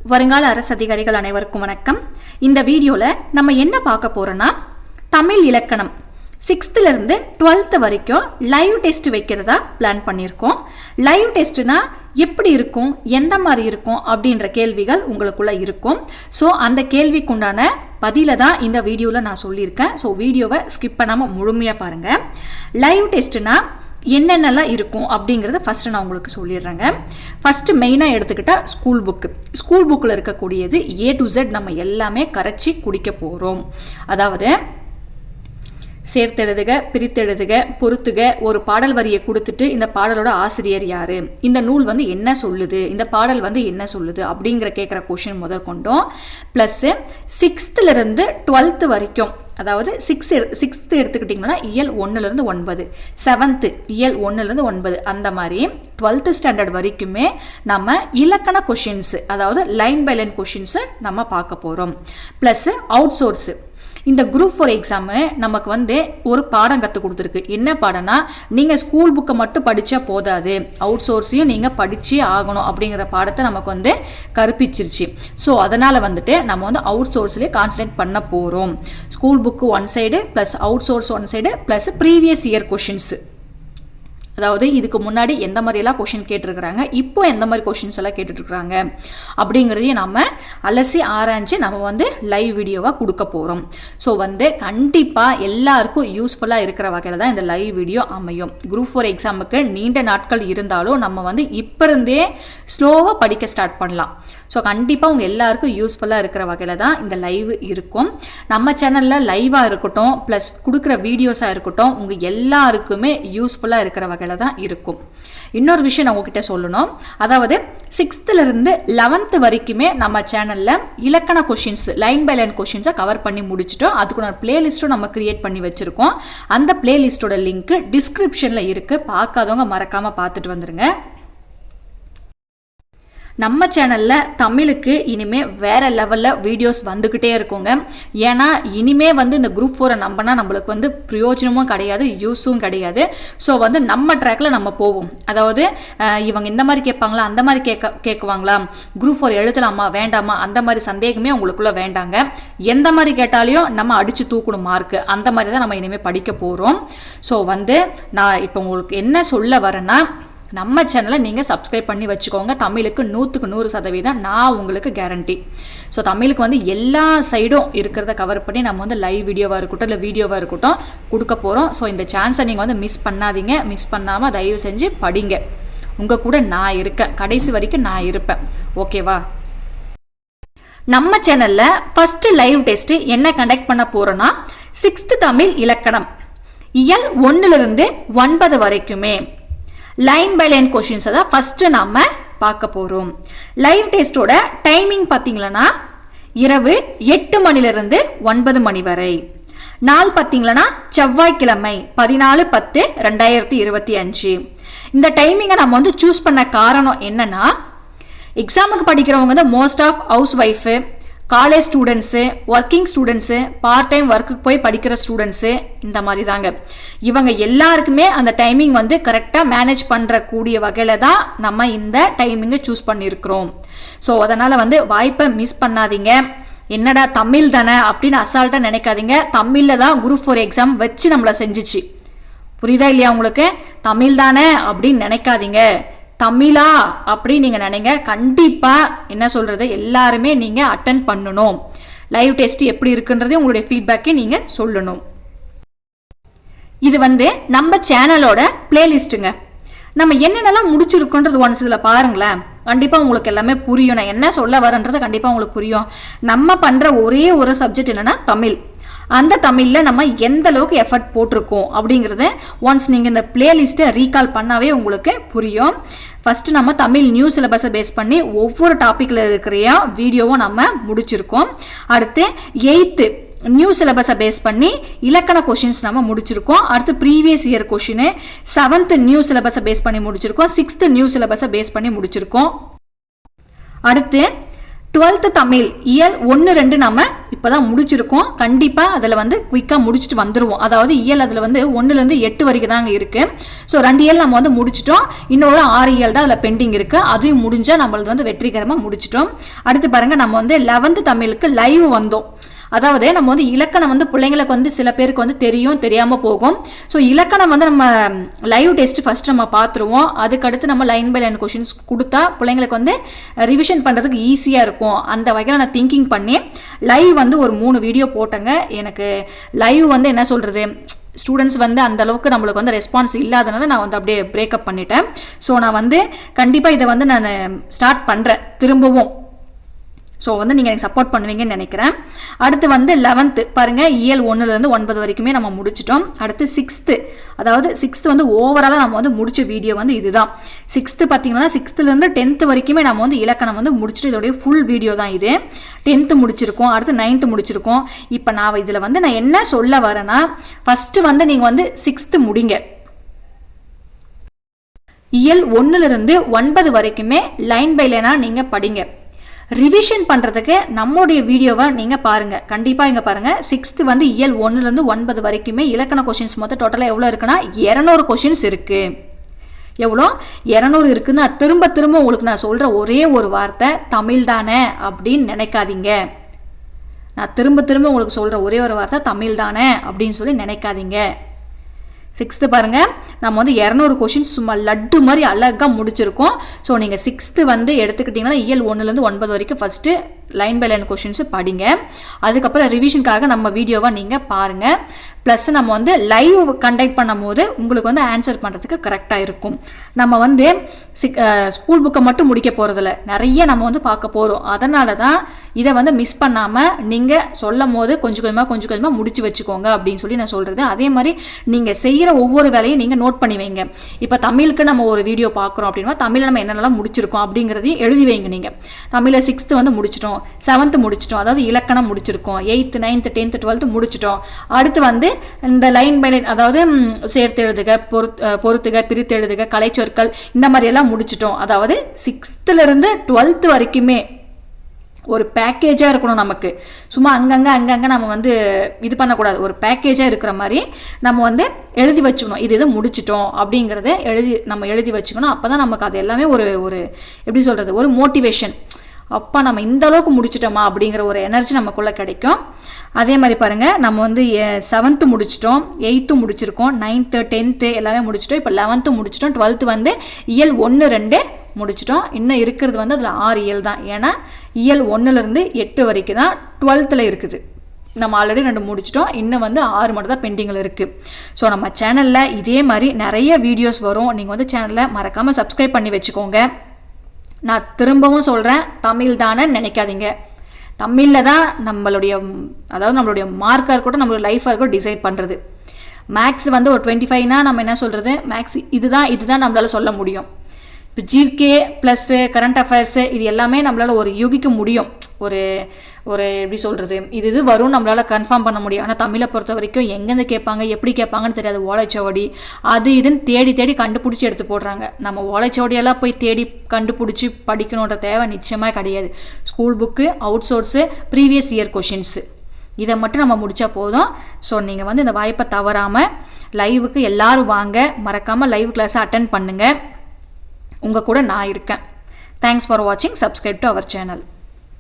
வருங்கால அரசு அதிகாரிகள் அனைவருக்கும் வணக்கம். இந்த வீடியோவில் நம்ம என்ன பார்க்க போறோம்னா, தமிழ் இலக்கணம் 6th இருந்து 12th வரைக்கும் லைவ் டெஸ்ட் வைக்கிறதா பிளான் பண்ணியிருக்கோம். லைவ் டெஸ்ட்னா எப்படி இருக்கும், எந்த மாதிரி இருக்கும் அப்படின்ற கேள்விகள் உங்களுக்குள்ள இருக்கும். ஸோ அந்த கேள்விக்குண்டான பதிலை தான் இந்த வீடியோவில் நான் சொல்லியிருக்கேன். ஸோ வீடியோவை ஸ்கிப் பண்ணாமல் முழுமையாக பாருங்கள். லைவ் டெஸ்ட்னா என்னென்னலாம் இருக்கும் அப்படிங்கிறத ஃபஸ்ட்டு நான் உங்களுக்கு சொல்லிடுறேங்க. ஃபஸ்ட்டு மெயினாக எடுத்துக்கிட்டால் ஸ்கூல் புக்கில் இருக்கக்கூடியது A to Z நம்ம எல்லாமே கரைச்சி குடிக்க போகிறோம். அதாவது சேர்த்தெழுதுக, பிரித்தெழுதுக, பொறுத்துக, ஒரு பாடல் வரியை கொடுத்துட்டு இந்த பாடலோட ஆசிரியர் யாரு, இந்த நூல் வந்து என்ன சொல்லுது, இந்த பாடல் வந்து என்ன சொல்லுது அப்படிங்கிற கேட்குற கொஷின் முதற்கொண்டோம். ப்ளஸ்ஸு 6th இருந்து 12th வரைக்கும், அதாவது 6th எடுத்துக்கிட்டிங்கன்னா இயல் 1லேருந்து 9, 7th இயல் 1லேருந்து 9, அந்த மாதிரி 12th ஸ்டாண்டர்ட் வரைக்குமே நம்ம இலக்கண கொஷின்ஸு, அதாவது லைன் பை லைன் கொஷின்ஸு நம்ம பார்க்க போகிறோம். ப்ளஸ்ஸு அவுட் சோர்ஸு, இந்த குரூப் 4 எக்ஸாமு நமக்கு வந்து ஒரு பாடம் கற்றுக் கொடுத்துருக்கு. என்ன பாடம்னா, நீங்கள் ஸ்கூல் புக்கை மட்டும் படித்தா போதாது, அவுட் சோர்ஸையும் நீங்கள் படித்தே ஆகணும் அப்படிங்கிற பாடத்தை நமக்கு வந்து கற்பிச்சிருச்சு. ஸோ அதனால் வந்துட்டு நம்ம வந்து அவுட் சோர்ஸ்லேயே கான்சன்ட்ரேட் பண்ண போகிறோம். School book one side plus out source one side plus previous year questions, அதாவது இதுக்கு முன்னாடி எந்த மாதிரியெல்லாம் கொஷின் கேட்டிருக்கிறாங்க, இப்போ எந்த மாதிரி கொஷின்ஸ் எல்லாம் கேட்டுட்ருக்குறாங்க அப்படிங்கிறதையும் நம்ம அலசி ஆராய்ச்சி நம்ம வந்து லைவ் வீடியோவாக கொடுக்க போகிறோம். ஸோ வந்து கண்டிப்பாக எல்லாருக்கும் யூஸ்ஃபுல்லாக இருக்கிற வகையில் தான் இந்த லைவ் வீடியோ அமையும். குரூப் 4 எக்ஸாமுக்கு நீண்ட நாட்கள் இருந்தாலும் நம்ம வந்து இப்போ இருந்தே ஸ்லோவாக படிக்க ஸ்டார்ட் பண்ணலாம். ஸோ கண்டிப்பாக உங்கள் எல்லாருக்கும் யூஸ்ஃபுல்லாக இருக்கிற வகையில் தான் இந்த லைவ் இருக்கும். நம்ம சேனலில் லைவாக இருக்கட்டும் ப்ளஸ் கொடுக்குற வீடியோஸாக இருக்கட்டும், உங்கள் எல்லாருக்குமே யூஸ்ஃபுல்லாக இருக்கிற வகையில் தான் இருக்கும். இன்னொரு விஷயம் நான் உங்ககிட்ட சொல்லணும், அதாவது 6th இருந்து 11th வரைக்குமே நம்ம சேனலில் இலக்கண கொஷின்ஸ், லைன் பை லைன் கொஷின்ஸை கவர் பண்ணி முடிச்சிட்டோம். அதுக்கு நான் பிளேலிஸ்ட்டும் நம்ம கிரியேட் பண்ணி வச்சுருக்கோம். அந்த பிளேலிஸ்ட்டோட லிங்க் டிஸ்கிரிப்ஷனில் இருக்குது. பார்க்காதவங்க மறக்காமல் பார்த்துட்டு வந்துடுங்க. நம்ம சேனலில் தமிழுக்கு இனிமேல் வேறு லெவலில் வீடியோஸ் வந்துக்கிட்டே இருக்குங்க. ஏன்னா இனிமேல் வந்து இந்த குரூப் 4 நம்பினா நம்மளுக்கு வந்து பிரயோஜனமும் கிடையாது, யூஸும் கிடையாது. ஸோ வந்து நம்ம ட்ராக்கில் நம்ம போவோம். அதாவது இவங்க இந்த மாதிரி கேட்பாங்களா, அந்த மாதிரி கேட்குவாங்களா, குரூப் 4 எழுதலாமா வேண்டாமா, அந்த மாதிரி சந்தேகமே உங்களுக்குள்ளே வேண்டாங்க. எந்த மாதிரி கேட்டாலையும் நம்ம அடித்து தூக்கணும் மார்க்கு, அந்த மாதிரி தான் நம்ம இனிமேல் படிக்க போகிறோம். ஸோ வந்து நான் இப்போ உங்களுக்கு என்ன சொல்ல வரேன்னா, நம்ம சேனலை நீங்கள் சப்ஸ்கிரைப் பண்ணி வச்சுக்கோங்க. தமிழுக்கு 100க்கு 100% நான் உங்களுக்கு கேரண்டி. ஸோ தமிழுக்கு வந்து எல்லா சைடும் இருக்கிறத கவர் பண்ணி நம்ம வந்து லைவ் வீடியோவாக இருக்கட்டும் இல்லை வீடியோவாக இருக்கட்டும் கொடுக்க போகிறோம். ஸோ இந்த சான்ஸை நீங்கள் வந்து மிஸ் பண்ணாதீங்க. மிஸ் பண்ணாமல் தயவு செஞ்சு படிங்க. உங்கள் கூட நான் இருக்கேன், கடைசி வரைக்கும் நான் இருப்பேன். ஓகேவா? நம்ம சேனலில் ஃபஸ்ட்டு லைவ் டெஸ்ட்டு என்ன கண்டக்ட் பண்ண போகிறோன்னா, 6th தமிழ் இலக்கணம் இயல் 1லிருந்து 9 வரைக்குமே லைன் பை லைன் கொஷின்ஸை தான் ஃபஸ்ட்டு நம்ம பார்க்க போகிறோம். லைவ் டெஸ்ட்டோட டைமிங் பார்த்தீங்களன்னா இரவு 8 மணிலிருந்து 9 மணி வரை. நாள் பார்த்தீங்களன்னா செவ்வாய்க்கிழமை 14/10/2025. இந்த டைமிங்கை நம்ம வந்து சூஸ் பண்ண காரணம் என்னன்னா, எக்ஸாமுக்கு படிக்கிறவங்க வந்து most of housewife, college students, working students, part time ஒர்க்குக்கு போய் படிக்கிற ஸ்டூடெண்ட்ஸு, இந்த மாதிரி தாங்க. இவங்க எல்லாருக்குமே அந்த டைமிங் வந்து கரெக்டாக மேனேஜ் பண்ணுற கூடிய வகையில் தான் நம்ம இந்த டைமிங்கை சூஸ் பண்ணியிருக்கிறோம். ஸோ அதனால் வந்து வாய்ப்பை மிஸ் பண்ணாதீங்க. என்னடா தமிழ் தானே அப்படின்னு அசால்ட்டாக நினைக்காதீங்க. தமிழில் தான் குரூப் 4 எக்ஸாம் வச்சு நம்மளை செஞ்சிச்சு. புரியுதா இல்லையா உங்களுக்கு? தமிழ் தானே அப்படின்னு நினைக்காதீங்க. தமிழா அப்படி நீங்கள் நினைங்க. கண்டிப்பாக என்ன சொல்கிறது, எல்லாருமே நீங்கள் அட்டன் பண்ணணும். லைவ் டெஸ்ட் எப்படி இருக்குன்றதே உங்களுடைய ஃபீட்பேக்கை நீங்கள் சொல்லணும். இது வந்து நம்ம சேனலோட பிளேலிஸ்ட்டுங்க. நம்ம என்னென்னலாம் முடிச்சிருக்கோன்றது ஒன்ஸ் இதில் பாருங்களேன். கண்டிப்பாக உங்களுக்கு எல்லாமே புரியும். நான் என்ன சொல்ல வரேன்றது கண்டிப்பாக உங்களுக்கு புரியும். நம்ம பண்ணுற ஒரே ஒரு சப்ஜெக்ட் என்னென்னா தமிழ். அந்த தமிழில் நம்ம எந்த அளவுக்கு எஃபர்ட் போட்டிருக்கோம் அப்படிங்கிறத ஒன்ஸ் நீங்கள் இந்த பிளேலிஸ்ட்டை ரீகால் பண்ணாவே உங்களுக்கு புரியும். ஃபஸ்ட்டு நம்ம தமிழ் நியூ சிலபஸை பேஸ் பண்ணி ஒவ்வொரு டாப்பிக்கில் இருக்கிற வீடியோவும் நம்ம முடிச்சிருக்கோம். அடுத்து 8th நியூ சிலபஸை பேஸ் பண்ணி இலக்கண கொஷின்ஸ் நம்ம முடிச்சிருக்கோம். அடுத்து previous year question. 7th new சிலபஸை பேஸ் பண்ணி முடிச்சிருக்கோம். 6th நியூ சிலபஸை பேஸ் பண்ணி முடிச்சிருக்கோம். அடுத்து 12th தமிழ் இயல் 1, 2 நம்ம இப்போதான் முடிச்சிருக்கோம். கண்டிப்பாக அதில் வந்து குயிக்காக முடிச்சுட்டு வந்துடுவோம். அதாவது இயல் அதில் வந்து 1லேருந்து 8 வரைக்கும் தாங்க இருக்குது. ஸோ 2 இயல் நம்ம வந்து முடிச்சிட்டோம். இன்னொரு 6 இயல் தான் அதில் பெண்டிங் இருக்குது. அதையும் முடிஞ்சால் நம்மளது வந்து வெற்றிகரமாக முடிச்சிட்டோம். அடுத்து பாருங்கள், நம்ம வந்து 11th தமிழுக்கு லைவ் வந்தோம். அதாவது நம்ம வந்து இலக்கணம் வந்து பிள்ளைங்களுக்கு வந்து சில பேருக்கு வந்து தெரியாமல் போகும். ஸோ இலக்கணம் வந்து நம்ம லைவ் டெஸ்ட் ஃபர்ஸ்ட் நம்ம பார்த்துருவோம். அதுக்கடுத்து நம்ம லைன் பை லைன் கொஷின்ஸ் கொடுத்தா பிள்ளைங்களுக்கு வந்து ரிவிஷன் பண்ணுறதுக்கு ஈஸியாக இருக்கும். அந்த வகையில் நான் திங்கிங் பண்ணி லைவ் வந்து ஒரு 3 வீடியோ போட்டேங்க. எனக்கு லைவ் வந்து என்ன சொல்கிறது, ஸ்டூடெண்ட்ஸ் வந்து அந்த அளவுக்கு நம்மளுக்கு வந்து ரெஸ்பான்ஸ் இல்லாதனால நான் வந்து அப்படியே பிரேக்கப் பண்ணிட்டேன். ஸோ நான் வந்து கண்டிப்பாக இதை வந்து நான் ஸ்டார்ட் பண்ணுறேன் திரும்பவும். ஸோ வந்து நீங்கள் எனக்கு சப்போர்ட் பண்ணுவீங்கன்னு நினைக்கிறேன். அடுத்து வந்து 11th பாருங்கள், இயல் 1லேருந்து 9 வரைக்குமே நம்ம முடிச்சிட்டோம். அடுத்து 6th, அதாவது 6th வந்து ஓவராலாக நம்ம வந்து முடிச்ச வீடியோ வந்து இதுதான். 6th பார்த்தீங்கன்னா 6th-லேருந்து 10th வரைக்குமே நம்ம வந்து இலக்கணம் வந்து முடிச்சுட்டு இதோடைய ஃபுல் வீடியோ தான் இது. 10th முடிச்சிருக்கோம், அடுத்து 9th முடிச்சிருக்கோம். இப்போ நான் இதில் வந்து நான் என்ன சொல்ல வரேன்னா, ஃபஸ்ட்டு வந்து நீங்கள் வந்து 6th முடிங்க. இயல் 1லேருந்து 9 வரைக்குமே லைன் பை லைனாக நீங்கள் படிங்க. ரிவிஷன் பண்ணுறதுக்கு நம்மளுடைய வீடியோவை நீங்கள் பாருங்கள். கண்டிப்பாக இங்கே பாருங்கள், 6th வந்து இயல் 1லேருந்து 9 வரைக்குமே இலக்கண கொஷின்ஸ் மொத்தம் டோட்டலாக எவ்வளோ இருக்குன்னா 200 கொஷின்ஸ் இருக்குது. எவ்வளோ 200 இருக்குன்னு திரும்ப திரும்ப உங்களுக்கு நான் சொல்கிற ஒரே ஒரு வார்த்தை தமிழ் தானே அப்படின்னு நினைக்காதீங்க. நான் திரும்ப திரும்ப உங்களுக்கு சொல்கிற ஒரே ஒரு வார்த்தை தமிழ் தானே அப்படின்னு சொல்லி நினைக்காதீங்க. 6th பாருங்கள், நம்ம வந்து 200 கொஷின்ஸ் சும்மா லட்டு மாதிரி அழகாக முடிச்சிருக்கோம். ஸோ நீங்கள் 6th வந்து எடுத்துக்கிட்டிங்கன்னா இயல் 1லேருந்து 9 வரைக்கும் first line by line questions படிங்க. அதுக்கப்புறம் ரிவிஷனுக்காக நம்ம வீடியோவை நீங்கள் பாருங்கள். ப்ளஸ் நம்ம வந்து லைவ் கண்டக்ட் பண்ணும் போது உங்களுக்கு வந்து ஆன்சர் பண்ணுறதுக்கு கரெக்டாக இருக்கும். நம்ம வந்து ஸ்கூல் புக்கை மட்டும் முடிக்க போகிறதில்ல, நிறைய நம்ம வந்து பார்க்க போகிறோம். அதனால தான் இதை வந்து மிஸ் பண்ணாமல் நீங்கள் சொல்லும் போது கொஞ்சம் கொஞ்சமாக முடிச்சு வச்சுக்கோங்க அப்படின்னு சொல்லி நான் சொல்கிறது. அதே மாதிரி நீங்கள் செய்கிற ஒவ்வொரு வேலையும் நீங்கள் நோட் பண்ணி வைங்க. இப்போ தமிழுக்கு நம்ம ஒரு வீடியோ பார்க்குறோம் அப்படின்னா தமிழில் நம்ம என்னென்னலாம் முடிச்சிருக்கோம் அப்படிங்கிறதையும் எழுதி வைங்க. நீங்கள் தமிழில் 6th வந்து முடிச்சிட்டோம், 7th முடிச்சிட்டோம், அதாவது இலக்கணம் முடிச்சிருக்கோம், 8th 9th 10th 12th முடிச்சிட்டோம். அடுத்து வந்து இந்த லைன் பை லைன், அதாவது சேர்த்து எழுதுக, பொறுத்துக, பிரித்து எழுதுக, கலைச்சொற்கள், இந்த மாதிரி எல்லாம் முடிச்சிட்டோம். அதாவது 6th-லேருந்து 12th வரைக்குமே ஒரு பேக்கேஜாக இருக்கணும். நமக்கு சும்மா அங்கங்கே நம்ம வந்து இது பண்ணக்கூடாது. ஒரு பேக்கேஜாக இருக்கிற மாதிரி நம்ம வந்து எழுதி வச்சுக்கணும். இது முடிச்சிட்டோம் அப்படிங்கிறத நம்ம எழுதி வச்சுக்கணும். அப்போ தான் நமக்கு அது எல்லாமே ஒரு எப்படி சொல்கிறது, ஒரு மோட்டிவேஷன். அப்பா நம்ம இந்த அளவுக்கு முடிச்சிட்டோமா அப்படிங்கிற ஒரு எனர்ஜி நமக்குள்ளே கிடைக்கும். அதே மாதிரி பாருங்கள், நம்ம வந்து 7th முடிச்சிட்டோம், 8th முடிச்சிருக்கோம், 9th 10th எல்லாமே முடிச்சிட்டோம். இப்போ 11th முடிச்சிட்டோம், 12th வந்து இயல் 1, 2 முடிச்சிட்டோம். இன்னும் இருக்கிறது வந்து அதில் 6 இயல் தான். ஏன்னா இயல் 1லேருந்து 8 வரைக்கும் தான் 12th இருக்குது. நம்ம ஆல்ரெடி 2 முடிச்சிட்டோம், இன்னும் வந்து 6 மட்டும் தான் பெண்டிங்கில் இருக்குது. ஸோ நம்ம சேனலில் இதே மாதிரி நிறைய வீடியோஸ் வரும். நீங்கள் வந்து சேனலில் மறக்காமல் சப்ஸ்கிரைப் பண்ணி வச்சுக்கோங்க. நான் திரும்பவும் சொல்கிறேன், தமிழ் தானே நினைக்காதீங்க. தமிழில் தான் நம்மளுடைய மார்க்காக இருக்கட்டும், நம்மளுடைய லைஃபாக இருக்கட்டும் டிசைட் பண்ணுறது. மேக்ஸ் வந்து ஒரு 25னா நம்ம என்ன சொல்கிறது, மேக்ஸ் இதுதான் நம்மளால் சொல்ல முடியும். இப்போ ஜிகே ப்ளஸ்ஸு கரண்ட் அஃபேர்ஸு இது எல்லாமே நம்மளால் ஒரு யூகிக்க முடியும். ஒரு எப்படி சொல்கிறது, இது வரும் நம்மளால் கன்ஃபார்ம் பண்ண முடியும். ஆனால் தமிழை பொறுத்த வரைக்கும் எங்கேருந்து கேட்பாங்க, எப்படி கேட்பாங்கன்னு தெரியாது. ஓலைச்சுவடி அது இதுன்னு தேடி கண்டுபிடிச்சி எடுத்து போடுறாங்க. நம்ம ஓலைச்சுவடியெல்லாம் போய் தேடி கண்டுபிடிச்சி படிக்கணுன்ற தேவை நிச்சயமாக கிடையாது. School book, out source, previous year questions இதை மட்டும் நம்ம முடித்தா போதும். ஸோ நீங்கள் வந்து இந்த வாய்ப்பை தவறாமல் லைவுக்கு எல்லோரும் வாங்க. மறக்காமல் லைவ் கிளாஸை அட்டென்ட் பண்ணுங்கள். உங்கள் கூட நான் இருக்கேன். தேங்க்ஸ் ஃபார் வாட்சிங். Subscribe to our channel.